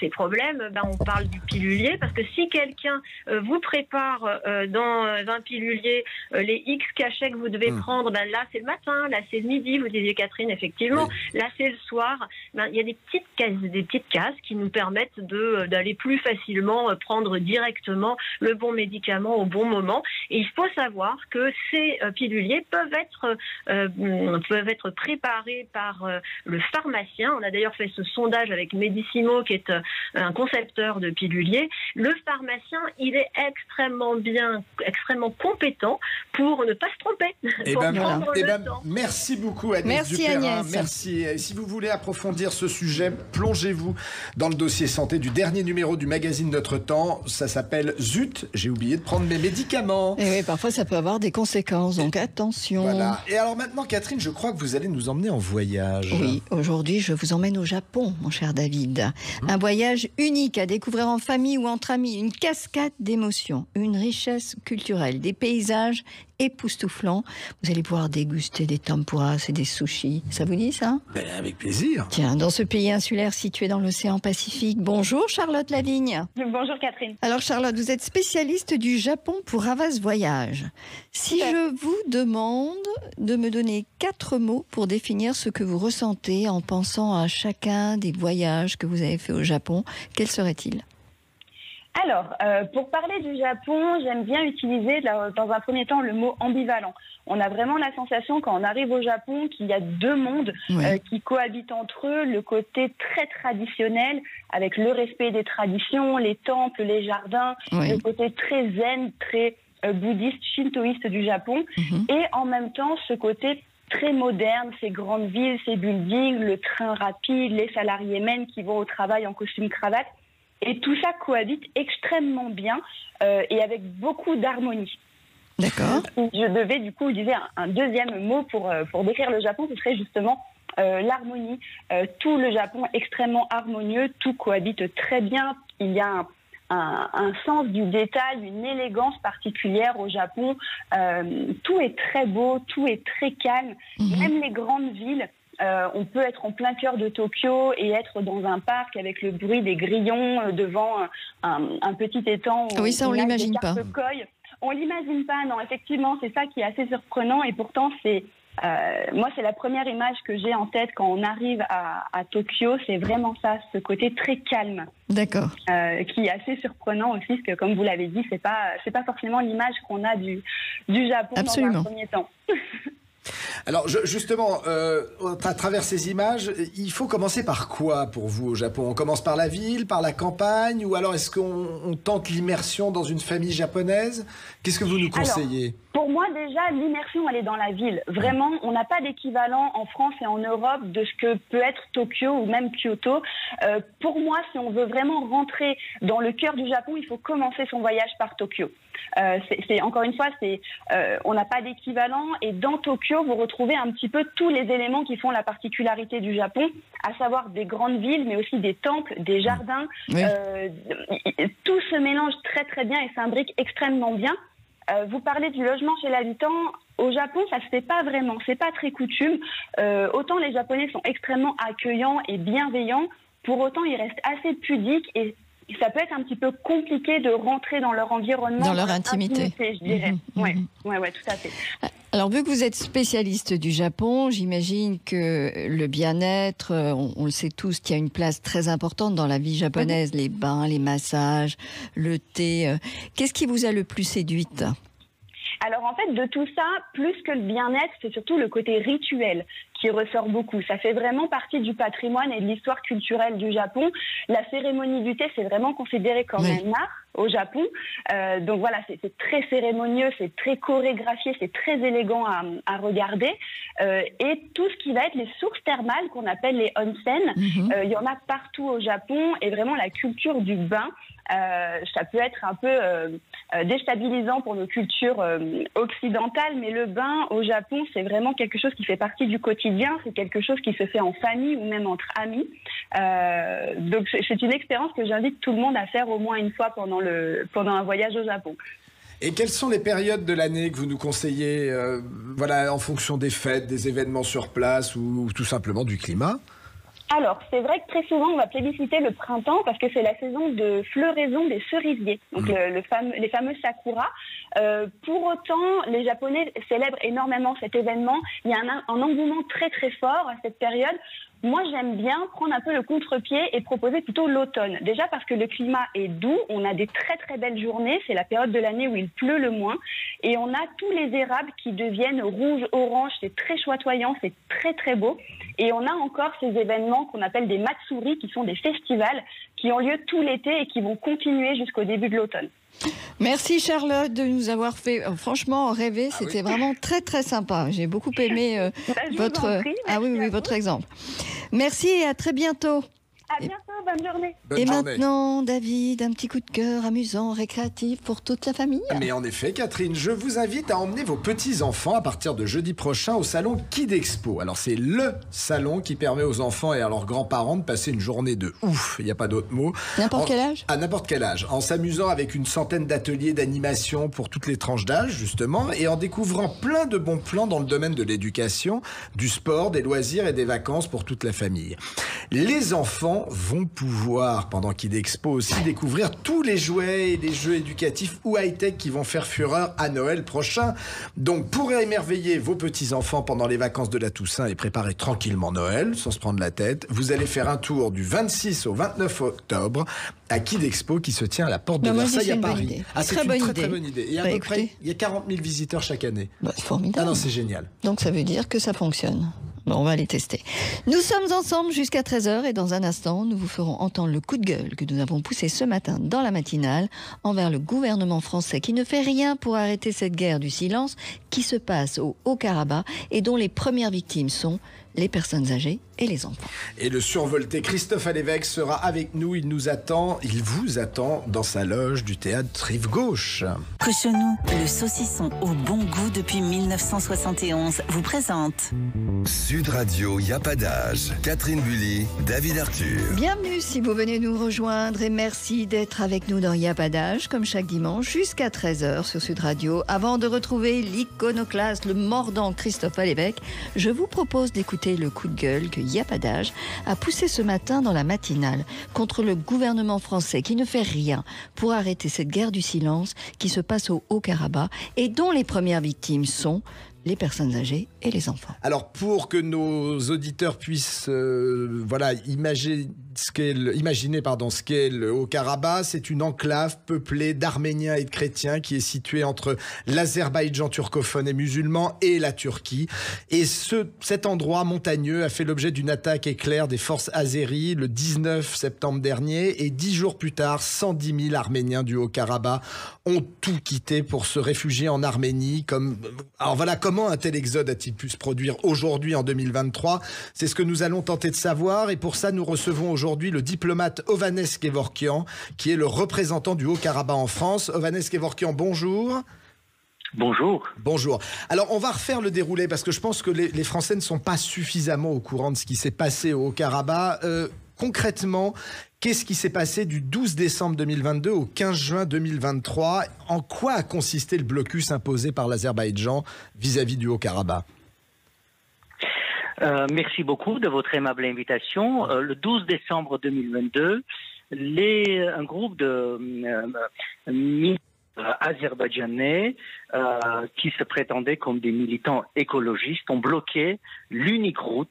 ces problèmes, on parle du pilulier, parce que si quelqu'un vous prépare dans un pilulier les X cachets que vous devez prendre, là c'est le matin, là c'est le midi, vous disiez Catherine, effectivement. Là, c'est le soir. Il y a des petites cases qui nous permettent d'aller plus facilement prendre directement le bon médicament au bon moment. Et il faut savoir que ces piluliers peuvent être préparés par le pharmacien. On a d'ailleurs fait ce sondage avec Medissimo, qui est un concepteur de piluliers. Le pharmacien, il est extrêmement compétent pour ne pas se tromper. Merci beaucoup, Agnès. Merci, Dupérin. Agnès. Merci. Et si vous voulez approfondir ce sujet, plongez-vous dans le dossier santé du dernier numéro du magazine Notre Temps. Ça s'appelle Zut, j'ai oublié de prendre mes médicaments. Et oui, parfois ça peut avoir des conséquences, donc attention. Voilà. Et alors maintenant, Catherine, je crois que vous allez nous emmener en voyage. Oui, aujourd'hui, je vous emmène au Japon, mon cher David. Un voyage unique à découvrir en famille ou entre amis. Une cascade d'émotions, une richesse culturelle, des paysages époustouflants. Vous allez pouvoir déguster des tempuras et des sushis. Ça vous dit, ça ? Avec plaisir. Tiens, dans ce pays insulaire situé dans l'océan Pacifique. Bonjour Charlotte Lavigne. Bonjour Catherine. Alors Charlotte, vous êtes spécialiste du Japon pour Havas Voyage. Si je vous demande de me donner 4 mots pour définir ce que vous ressentez en pensant à chacun des voyages que vous avez fait au Japon, quels seraient-ils ? Alors, pour parler du Japon, j'aime bien utiliser dans un premier temps le mot ambivalent. On a vraiment la sensation quand on arrive au Japon qu'il y a 2 mondes qui cohabitent entre eux. Le côté très traditionnel avec le respect des traditions, les temples, les jardins, le côté très zen, très bouddhiste, shintoïste du Japon. Et en même temps, ce côté très moderne, ces grandes villes, ces buildings, le train rapide, les salariés men qui vont au travail en costume cravate. Et tout ça cohabite extrêmement bien et avec beaucoup d'harmonie. D'accord. Je devais du coup utiliser un deuxième mot pour décrire le Japon, ce serait justement l'harmonie. Tout le Japon est extrêmement harmonieux, tout cohabite très bien. Il y a un sens du détail, une élégance particulière au Japon. Tout est très beau, tout est très calme. Même les grandes villes. On peut être en plein cœur de Tokyo et être dans un parc avec le bruit des grillons devant un petit étang. Oui, ça on l'imagine pas. On l'imagine pas, non. Effectivement, c'est ça qui est assez surprenant et pourtant moi c'est la première image que j'ai en tête quand on arrive à Tokyo. C'est vraiment ça, ce côté très calme. D'accord. Qui est assez surprenant aussi, parce que comme vous l'avez dit, c'est pas forcément l'image qu'on a du Japon. Absolument. Dans un premier temps. Alors justement, à travers ces images, il faut commencer par quoi pour vous au Japon? On commence par la ville, par la campagne, ou alors est-ce qu'on tente l'immersion dans une famille japonaise? Qu'est-ce que vous nous conseillez? Pour moi, déjà, l'immersion, elle est dans la ville. Vraiment, on n'a pas d'équivalent en France et en Europe de ce que peut être Tokyo ou même Kyoto. Pour moi, si on veut vraiment rentrer dans le cœur du Japon, il faut commencer son voyage par Tokyo. Encore une fois, on n'a pas d'équivalent. Et dans Tokyo, vous retrouvez un petit peu tous les éléments qui font la particularité du Japon, à savoir des grandes villes, mais aussi des temples, des jardins. Oui. Tout se mélange très très bien et s'imbrique extrêmement bien. Vous parlez du logement chez l'habitant. Au Japon, ça se fait pas vraiment. C'est pas très coutume. Autant les Japonais sont extrêmement accueillants et bienveillants, pour autant ils restent assez pudiques et ça peut être un petit peu compliqué de rentrer dans leur environnement. Dans leur intimité, je dirais. Ouais, tout à fait. Alors, vu que vous êtes spécialiste du Japon, j'imagine que le bien-être, on le sait tous, qu'il y a une place très importante dans la vie japonaise, les bains, les massages, le thé. Qu'est-ce qui vous a le plus séduite ? Alors en fait, de tout ça, plus que le bien-être, c'est surtout le côté rituel qui ressort beaucoup. Ça fait vraiment partie du patrimoine et de l'histoire culturelle du Japon. La cérémonie du thé, c'est vraiment considéré comme un art au Japon. Donc voilà, c'est très cérémonieux, c'est très chorégraphié, c'est très élégant à regarder. Et tout ce qui va être les sources thermales qu'on appelle les onsen, il y en a partout au Japon et vraiment la culture du bain, ça peut être un peu déstabilisant pour nos cultures occidentales, mais le bain au Japon, c'est vraiment quelque chose qui fait partie du quotidien, c'est quelque chose qui se fait en famille ou même entre amis. Donc c'est une expérience que j'invite tout le monde à faire au moins une fois pendant un voyage au Japon. Et quelles sont les périodes de l'année que vous nous conseillez, en fonction des fêtes, des événements sur place ou tout simplement du climat ? Alors, c'est vrai que très souvent, on va plébisciter le printemps parce que c'est la saison de floraison des cerisiers, donc les fameux sakura. Pour autant, les Japonais célèbrent énormément cet événement. Il y a un engouement très très fort à cette période. Moi, j'aime bien prendre un peu le contre-pied et proposer plutôt l'automne. Déjà parce que le climat est doux, on a des très très belles journées, c'est la période de l'année où il pleut le moins, et on a tous les érables qui deviennent rouge-orange, c'est très chatoyant, c'est très très beau. Et on a encore ces événements qu'on appelle des matsuri, qui sont des festivals qui ont lieu tout l'été et qui vont continuer jusqu'au début de l'automne. Merci Charlotte de nous avoir fait franchement rêver, c'était vraiment très très sympa. J'ai beaucoup aimé votre exemple. Merci et à très bientôt. À bientôt, bonne journée. Maintenant, David, un petit coup de cœur amusant, récréatif pour toute la famille. Mais en effet, Catherine, je vous invite à emmener vos petits-enfants à partir de jeudi prochain au salon Kid Expo. Alors, c'est le salon qui permet aux enfants et à leurs grands-parents de passer une journée de ouf, il n'y a pas d'autre mot. N'importe quel âge ? À n'importe quel âge. En s'amusant avec une centaine d'ateliers d'animation pour toutes les tranches d'âge, justement, et en découvrant plein de bons plans dans le domaine de l'éducation, du sport, des loisirs et des vacances pour toute la famille. Les enfants vont pouvoir, pendant Kid Expo aussi, découvrir tous les jouets et les jeux éducatifs ou high-tech qui vont faire fureur à Noël prochain. Donc, pour émerveiller vos petits-enfants pendant les vacances de la Toussaint et préparer tranquillement Noël, sans se prendre la tête, vous allez faire un tour du 26 au 29 octobre à Kid Expo qui se tient à la porte de Versailles à Paris. C'est une très bonne idée. Et à peu près, il y a 40 000 visiteurs chaque année. Formidable. Ah non, c'est génial. Donc, ça veut dire que ça fonctionne. Bon, on va les tester. Nous sommes ensemble jusqu'à 13h et dans un instant, nous vous ferons entendre le coup de gueule que nous avons poussé ce matin dans la matinale envers le gouvernement français qui ne fait rien pour arrêter cette guerre du silence qui se passe au Haut-Karabakh et dont les premières victimes sont les personnes âgées et les enfants. Et le survolté Christophe Alévèque sera avec nous. Il vous attend dans sa loge du théâtre Rive Gauche. Cochonou, le saucisson au bon goût depuis 1971, vous présente Sud Radio, y a pas d'âge. Catherine Bully, David Arthur. Bienvenue si vous venez nous rejoindre et merci d'être avec nous dans Y a pas d'âge, comme chaque dimanche, jusqu'à 13h sur Sud Radio. Avant de retrouver l'iconoclaste, le mordant Christophe Alévèque, je vous propose d'écouter le coup de gueule que Y a pas d'âge a poussé ce matin dans la matinale contre le gouvernement français qui ne fait rien pour arrêter cette guerre du silence qui se passe au Haut-Karabakh et dont les premières victimes sont les personnes âgées et les enfants. Alors, pour que nos auditeurs puissent imaginer imaginez ce qu'est le Haut-Karabakh. C'est une enclave peuplée d'Arméniens et de chrétiens qui est située entre l'Azerbaïdjan turcophone et musulman et la Turquie. Et cet endroit montagneux a fait l'objet d'une attaque éclair des forces azéries le 19 septembre dernier. Et 10 jours plus tard, 110 000 Arméniens du Haut-Karabakh ont tout quitté pour se réfugier en Arménie. Alors voilà, comment un tel exode a-t-il pu se produire aujourd'hui en 2023 ? C'est ce que nous allons tenter de savoir. Et pour ça, nous recevons aujourd'hui le diplomate Ovanes Kevorkian, qui est le représentant du Haut-Karabakh en France. Ovanes Kevorkian, bonjour. Bonjour. Bonjour. Alors, on va refaire le déroulé parce que je pense que les Français ne sont pas suffisamment au courant de ce qui s'est passé au Haut-Karabakh. Concrètement, qu'est-ce qui s'est passé du 12 décembre 2022 au 15 juin 2023 ? En quoi a consisté le blocus imposé par l'Azerbaïdjan vis-à-vis du Haut-Karabakh ? Merci beaucoup de votre aimable invitation. Le 12 décembre 2022, un groupe de azerbaïdjanais qui se prétendaient comme des militants écologistes ont bloqué l'unique route,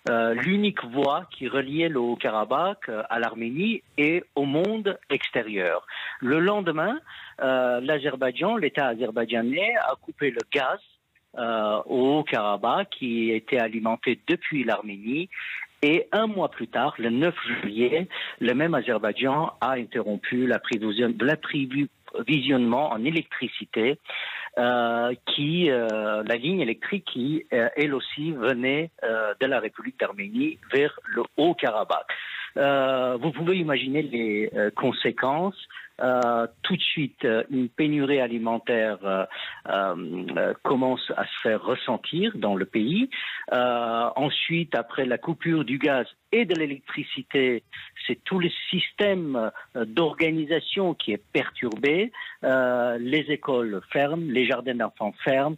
l'unique voie qui reliait le Haut-Karabakh à l'Arménie et au monde extérieur. Le lendemain, l'Azerbaïdjan, l'État azerbaïdjanais, a coupé le gaz au Haut-Karabakh qui était alimenté depuis l'Arménie. Et un mois plus tard, le 9 juillet, le même Azerbaïdjan a interrompu l'approvisionnement en électricité, la ligne électrique qui, elle aussi, venait de la République d'Arménie vers le Haut-Karabakh. Vous pouvez imaginer les conséquences. Tout de suite, une pénurie alimentaire commence à se faire ressentir dans le pays. Ensuite, après la coupure du gaz et de l'électricité, c'est tout le système d'organisation qui est perturbé. Les écoles ferment, les jardins d'enfants ferment,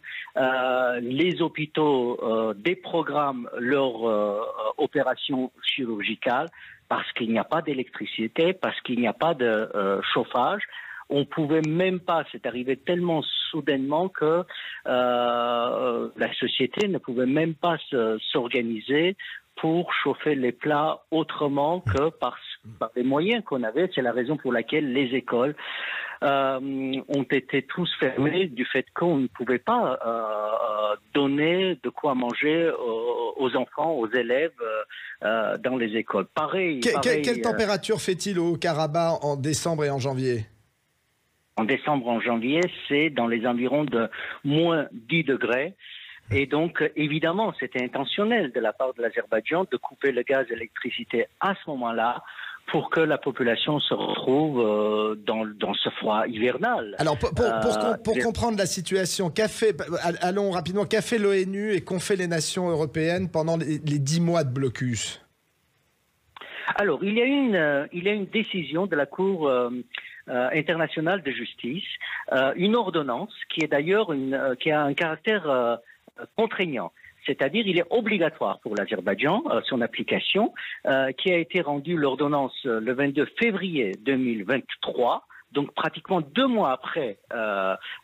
les hôpitaux déprogramment leurs opérations chirurgicales parce qu'il n'y a pas d'électricité, parce qu'il n'y a pas de chauffage. On pouvait même pas, c'est arrivé tellement soudainement que la société ne pouvait même pas s'organiser pour chauffer les plats autrement que par les moyens qu'on avait. C'est la raison pour laquelle les écoles ont été tous fermées du fait qu'on ne pouvait pas donner de quoi manger aux enfants, aux élèves dans les écoles. Quelle température fait-il au Haut-Karabakh en décembre et en janvier ? En décembre, en janvier, c'est dans les environs de moins 10 degrés. Et donc, évidemment, c'était intentionnel de la part de l'Azerbaïdjan de couper le gaz et l'électricité à ce moment-là pour que la population se retrouve dans ce froid hivernal. Alors, pour comprendre la situation, allons rapidement, qu'a fait l'ONU et qu'ont fait les nations européennes pendant les 10 mois de blocus ? Alors, il y a une décision de la Cour internationale de justice, une ordonnance qui est d'ailleurs qui a un caractère contraignant. C'est-à-dire, il est obligatoire pour l'Azerbaïdjan, son application, qui a été rendue l'ordonnance le 22 février 2023, donc pratiquement 2 mois après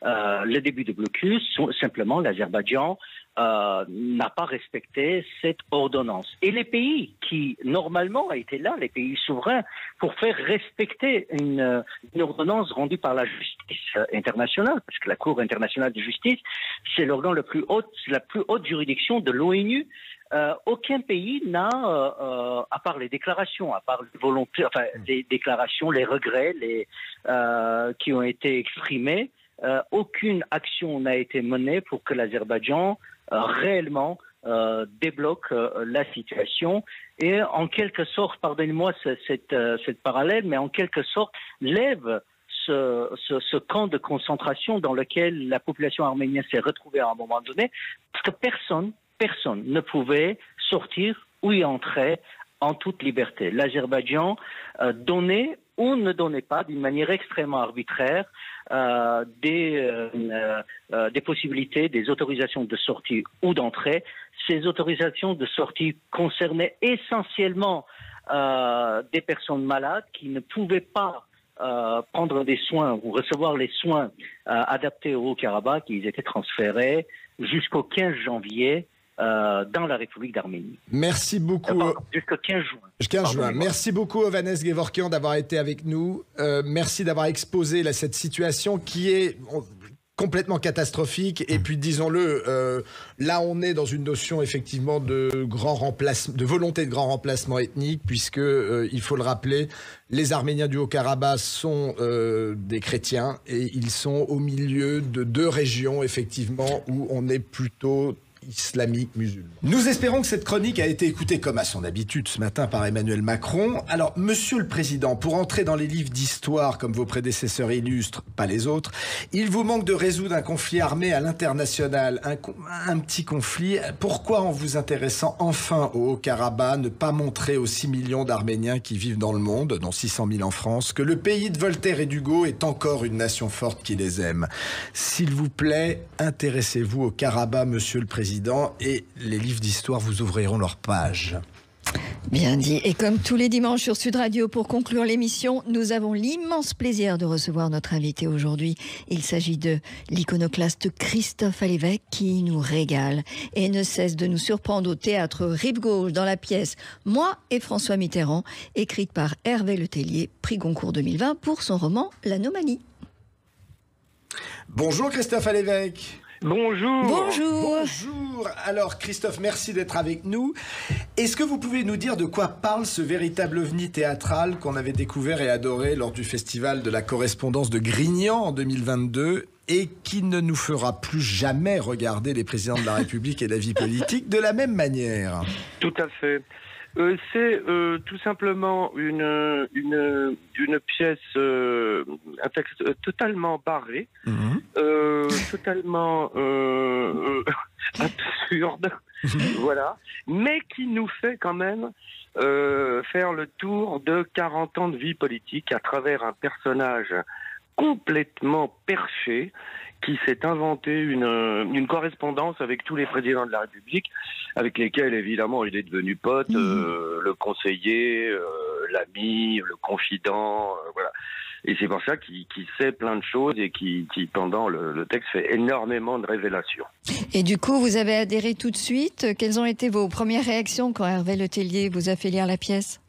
le début du blocus. Simplement, l'Azerbaïdjan n'a pas respecté cette ordonnance. Et les pays qui, normalement, étaient là, les pays souverains, pour faire respecter une ordonnance rendue par la justice internationale, parce que la Cour internationale de justice, c'est l'organe la plus haute juridiction de l'ONU. Aucun pays n'a, à part les déclarations, à part les déclarations, les regrets qui ont été exprimés, aucune action n'a été menée pour que l'Azerbaïdjan réellement débloque la situation et en quelque sorte, pardonnez-moi cette parallèle, mais en quelque sorte lève ce camp de concentration dans lequel la population arménienne s'est retrouvée à un moment donné, parce que personne ne pouvait sortir ou y entrer en toute liberté. L'Azerbaïdjan donnait ou ne donnait pas d'une manière extrêmement arbitraire des possibilités, des autorisations de sortie ou d'entrée. Ces autorisations de sortie concernaient essentiellement des personnes malades qui ne pouvaient pas prendre des soins ou recevoir les soins adaptés au Haut-Karabakh. Ils étaient transférés jusqu'au 15 janvier dans la République d'Arménie. Merci beaucoup. Jusqu'au 15 juin. 15 juin. Merci beaucoup, Hovhannes Gevorkian, d'avoir été avec nous. Merci d'avoir exposé cette situation qui est complètement catastrophique. Et puis, disons-le, là, on est dans une notion, effectivement, de volonté de grand remplacement ethnique, puisque, il faut le rappeler, les Arméniens du Haut-Karabakh sont des chrétiens et ils sont au milieu de 2 régions, effectivement, où on est plutôt islamique musulman. Nous espérons que cette chronique a été écoutée comme à son habitude ce matin par Emmanuel Macron. Alors, Monsieur le Président, pour entrer dans les livres d'histoire comme vos prédécesseurs illustres, pas les autres, il vous manque de résoudre un conflit armé à l'international, un petit conflit. Pourquoi, en vous intéressant enfin au Haut-Karabakh, ne pas montrer aux 6 millions d'Arméniens qui vivent dans le monde, dont 600 000 en France, que le pays de Voltaire et d'Hugo est encore une nation forte qui les aime? S'il vous plaît, intéressez-vous au Karabakh, Monsieur le Président, et les livres d'histoire vous ouvriront leurs pages. Bien dit. Et comme tous les dimanches sur Sud Radio, pour conclure l'émission, nous avons l'immense plaisir de recevoir notre invité aujourd'hui. Il s'agit de l'iconoclaste Christophe Alévêque qui nous régale et ne cesse de nous surprendre au théâtre Rive Gauche dans la pièce Moi et François Mitterrand, écrite par Hervé Letellier, prix Goncourt 2020 pour son roman L'Anomalie. Bonjour Christophe Alévêque. Bonjour. Bonjour. Bonjour. Alors Christophe, merci d'être avec nous. Est-ce que vous pouvez nous dire de quoi parle ce véritable ovni théâtral qu'on avait découvert et adoré lors du festival de la correspondance de Grignan en 2022 et qui ne nous fera plus jamais regarder les présidents de la République et la vie politique de la même manière? Tout à fait. C'est tout simplement une pièce, un texte totalement barré, totalement absurde, voilà, mais qui nous fait quand même faire le tour de 40 ans de vie politique à travers un personnage complètement perché qui s'est inventé une correspondance avec tous les présidents de la République, avec lesquels, évidemment, il est devenu pote, le conseiller, l'ami, le confident, voilà. Et c'est pour ça qu'il sait plein de choses et qui pendant le texte, fait énormément de révélations. Et du coup, vous avez adhéré tout de suite. Quelles ont été vos premières réactions quand Hervé Letellier vous a fait lire la pièce ?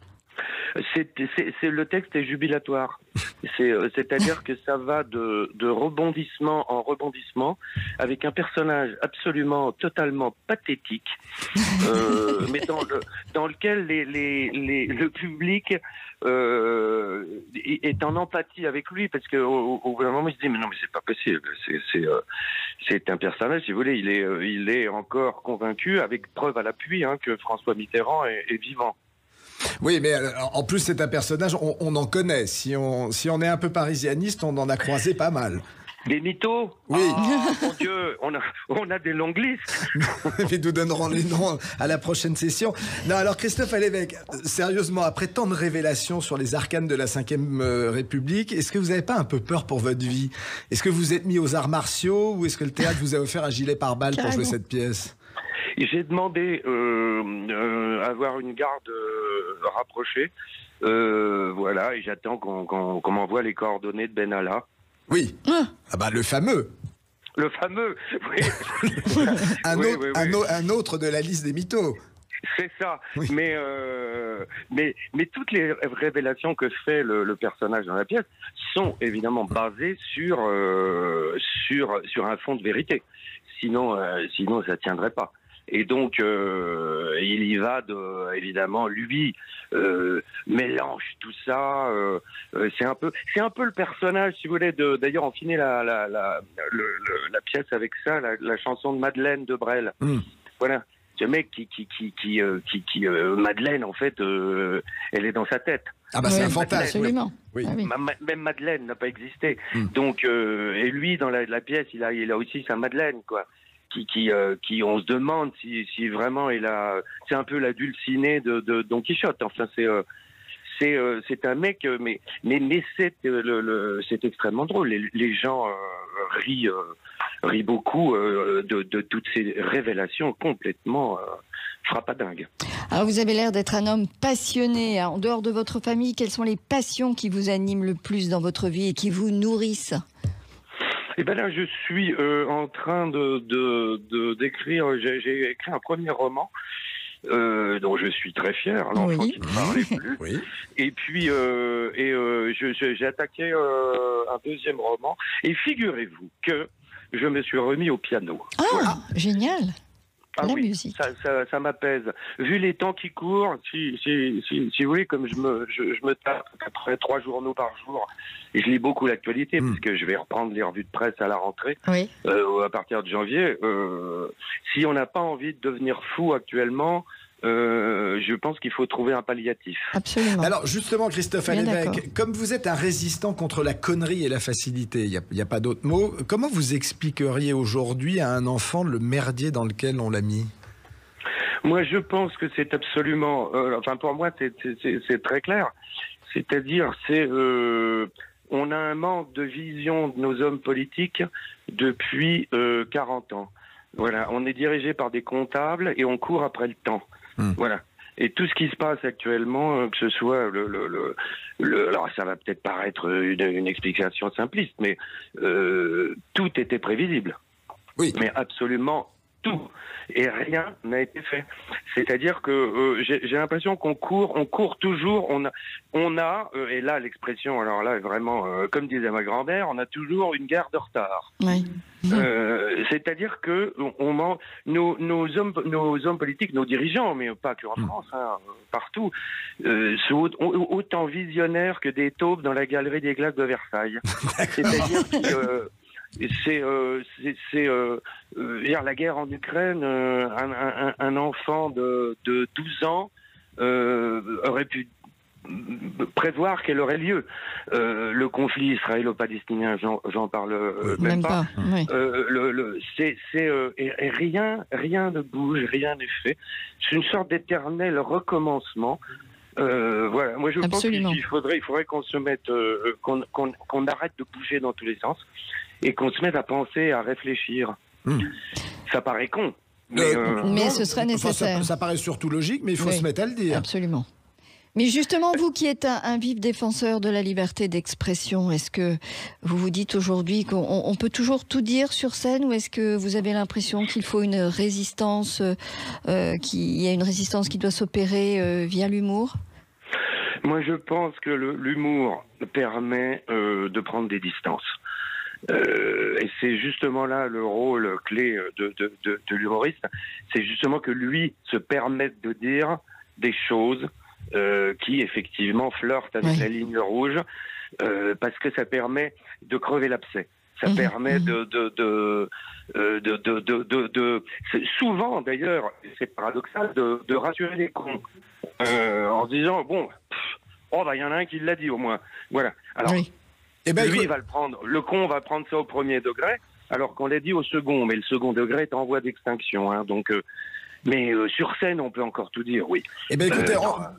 Le texte est jubilatoire. C'est-à-dire que ça va de rebondissement en rebondissement avec un personnage absolument, totalement pathétique, mais dans lequel le public est en empathie avec lui, parce qu'au bout d'un moment il se dit mais non, mais c'est pas possible, c'est un personnage, si vous voulez, il est encore convaincu, avec preuve à l'appui, que François Mitterrand est vivant. Oui, mais en plus, c'est un personnage, on en connaît. Si on est un peu parisianiste, on en a croisé pas mal. Des mythos? Oui. Oh, mon Dieu, on a des longues listes. Mais nous donnerons les noms à la prochaine session. Non, alors Christophe Alévêque, sérieusement, après tant de révélations sur les arcanes de la Ve République, est-ce que vous n'avez pas un peu peur pour votre vie? Est-ce que vous êtes mis aux arts martiaux ou est-ce que le théâtre vous a offert un gilet pare-balles pour jouer cette pièce? J'ai demandé à avoir une garde rapprochée, voilà, et j'attends qu'on m'envoie les coordonnées de Benalla. Oui, le fameux. Le fameux, oui. un autre de la liste des mythos. C'est ça, oui. mais toutes les révélations que fait le personnage dans la pièce sont évidemment basées sur un fond de vérité. Sinon ça tiendrait pas. Et donc, il y va évidemment, lui, mélange tout ça. C'est un peu le personnage, si vous voulez. D'ailleurs, on finit la pièce avec ça, la chanson de Madeleine de Brel. Voilà, ce mec qui Madeleine, en fait, elle est dans sa tête. Ah bah c'est un fantasme. Absolument. Oui. Ah oui. Même Madeleine n'a pas existé. Donc, et lui, dans la pièce, il a aussi sa Madeleine, quoi. Qui on se demande si vraiment c'est un peu la Dulcinée de Don Quichotte. Enfin, c'est un mec, mais c'est extrêmement drôle. Les gens rient beaucoup de toutes ces révélations complètement frappadingues. Alors vous avez l'air d'être un homme passionné. En dehors de votre famille, quelles sont les passions qui vous animent le plus dans votre vie et qui vous nourrissent? Eh ben là, je suis en train d'écrire. J'ai écrit un premier roman. Dont je suis très fier, l'enfant qui ne parlait plus. Oui. Et puis, j'ai attaqué un deuxième roman. Et figurez-vous que je me suis remis au piano. Ah, génial. La musique. Ça m'apaise. Vu les temps qui courent, si vous voulez, comme je me tape à peu près 3 journaux par jour, et je lis beaucoup l'actualité, parce que je vais reprendre les revues de presse à la rentrée, à partir de janvier. Si on n'a pas envie de devenir fou actuellement, je pense qu'il faut trouver un palliatif. Absolument. Alors justement, Christophe Allévêque, comme vous êtes un résistant contre la connerie et la facilité, il n'y a pas d'autre mot, comment vous expliqueriez aujourd'hui à un enfant le merdier dans lequel on l'a mis ? Moi, je pense que c'est absolument... pour moi, c'est très clair. C'est-à-dire, on a un manque de vision de nos hommes politiques depuis 40 ans. Voilà, on est dirigé par des comptables et on court après le temps. Voilà. Et tout ce qui se passe actuellement, que ce soit alors ça va peut-être paraître une explication simpliste, mais tout était prévisible. Oui. Mais absolument tout. Et rien n'a été fait. C'est-à-dire que j'ai l'impression qu'on court toujours. On a et là l'expression, alors là vraiment, comme disait ma grand-mère, on a toujours une gare de retard. Oui. C'est-à-dire que nos hommes politiques, nos dirigeants, mais pas que en France, partout, sont autant visionnaires que des taupes dans la galerie des glaces de Versailles. C'est-à-dire que la guerre en Ukraine, un enfant de 12 ans aurait pu prévoir qu'elle aurait lieu. Le conflit israélo-palestinien, j'en parle même pas. Oui. Et rien ne bouge, rien n'est fait. C'est une sorte d'éternel recommencement. Voilà. Moi, je pense qu'il faudrait qu'on se mette, qu'on arrête de bouger dans tous les sens et qu'on se mette à penser, à réfléchir. Ça paraît con. Mais ce serait nécessaire. Ça paraît surtout logique, mais il faut se mettre à le dire. Absolument. Mais justement, vous qui êtes un vif défenseur de la liberté d'expression, est-ce que vous vous dites aujourd'hui qu'on peut toujours tout dire sur scène, ou est-ce que vous avez l'impression qu'il faut une résistance, qu'il y a une résistance qui doit s'opérer via l'humour ? Moi, je pense que l'humour permet de prendre des distances. Et c'est justement là le rôle clé de l'humoriste. C'est justement que lui se permette de dire des choses qui effectivement flirtent avec la ligne rouge, parce que ça permet de crever l'abcès. Ça permet souvent d'ailleurs, c'est paradoxal, de rassurer les cons en se disant il y en a un qui l'a dit au moins. Voilà. Alors lui, il va le prendre. Le con va prendre ça au premier degré, alors qu'on l'a dit au second. Mais le second degré est en voie d'extinction. Donc, mais sur scène, on peut encore tout dire, oui. Eh bien, écoutez,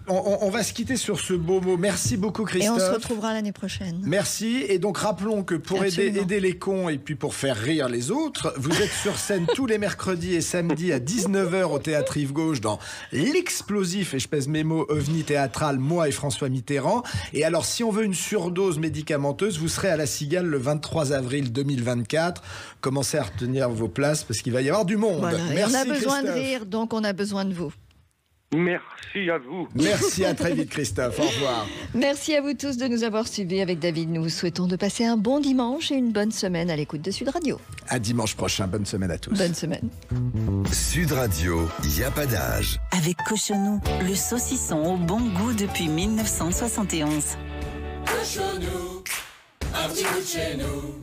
on va se quitter sur ce beau mot. Merci beaucoup, Christophe. Et on se retrouvera l'année prochaine. Merci. Et donc, rappelons que pour aider les cons et puis pour faire rire les autres, vous êtes sur scène tous les mercredis et samedis à 19h au Théâtre Rive Gauche dans l'explosif, et je pèse mes mots, ovni théâtral, moi et François Mitterrand. Et alors, si on veut une surdose médicamenteuse, vous serez à la Cigale le 23 avril 2024. Commencez à retenir vos places parce qu'il va y avoir du monde. Voilà. Merci, on a besoin Christophe. de rire, donc on a besoin de vous. Merci à vous. Merci, à très vite, Christophe. Au revoir. Merci à vous tous de nous avoir suivis. Avec David, nous vous souhaitons de passer un bon dimanche et une bonne semaine à l'écoute de Sud Radio. À dimanche prochain. Bonne semaine à tous. Bonne semaine. Sud Radio, il n'y a pas d'âge. Avec Cochonou, le saucisson au bon goût depuis 1971. Cochonou, un petit bout de chez nous.